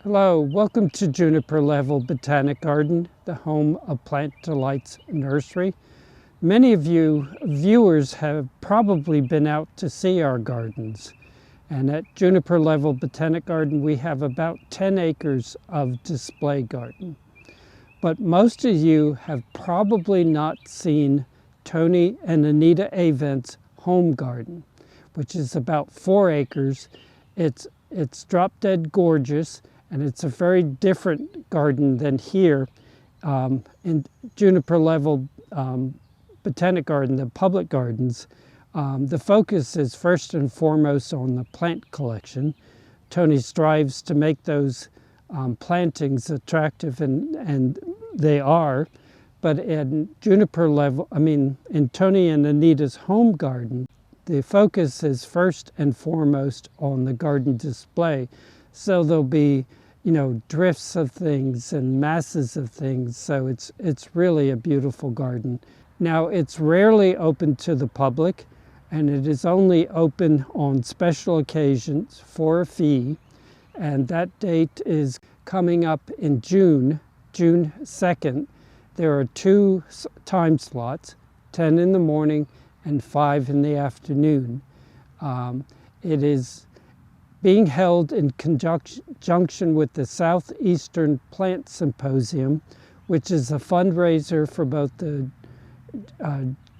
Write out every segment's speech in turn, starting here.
Hello, welcome to Juniper Level Botanic Garden, the home of Plant Delights Nursery. Many of you viewers have probably been out to see our gardens. And at Juniper Level Botanic Garden, we have about 10 acres of display garden. But most of you have probably not seen Tony and Anita Avent's home garden, which is about 4 acres. It's drop dead gorgeous, and it's a very different garden than here in Juniper Level Botanic Garden, the public gardens. The focus is first and foremost on the plant collection. Tony strives to make those plantings attractive, and they are. But in Juniper Level, in Tony and Anita's home garden, the focus is first and foremost on the garden display. So there'll be, drifts of things and masses of things. So it's really a beautiful garden. Now, it's rarely open to the public, and it is only open on special occasions for a fee. And that date is coming up in June 2nd. There are 2 time slots, 10 in the morning and 5 in the afternoon. It is being held in conjunction with the Southeastern Plant Symposium, which is a fundraiser for both the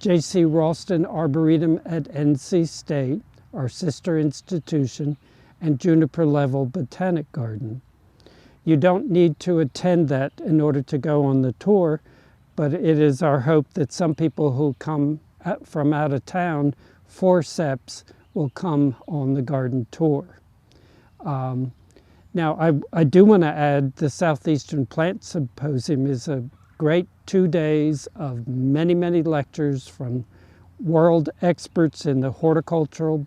J.C. Ralston Arboretum at NC State, our sister institution, and Juniper Level Botanic Garden. You don't need to attend that in order to go on the tour, but it is our hope that some people who come from out of town for SEPs will come on the garden tour. Now, I do want to add the Southeastern Plant Symposium is a great 2 days of many, many lectures from world experts in the horticultural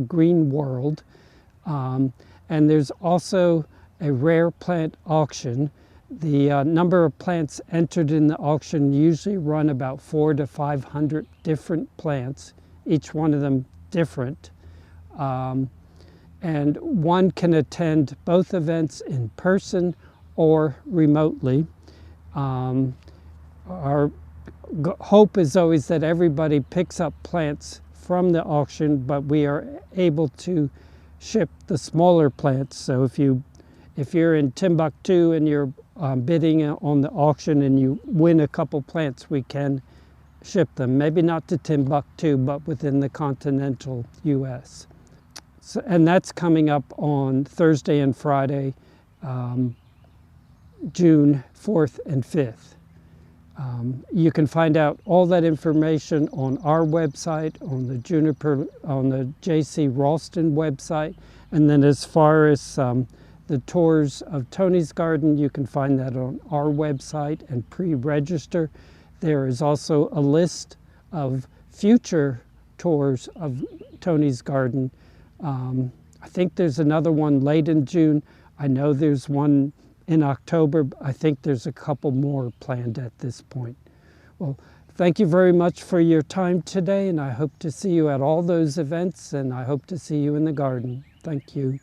green world. And there's also a rare plant auction. The number of plants entered in the auction usually run about 400 to 500 different plants, each one of them different. And one can attend both events in person or remotely. Our hope is always that everybody picks up plants from the auction, but we are able to ship the smaller plants. So if you're in Timbuktu and you're bidding on the auction and you win a couple plants, we can ship them. Maybe not to Timbuktu, but within the continental U.S. So, and that's coming up on Thursday and Friday, June 4th and 5th. You can find out all that information on our website, on the J.C. Ralston website, and then as far as the tours of Tony's garden, you can find that on our website and pre-register. There is also a list of future tours of Tony's garden. I think there's another one late in June. I know there's one in October. I think there's a couple more planned at this point. Well, thank you very much for your time today, and I hope to see you at all those events, and I hope to see you in the garden. Thank you.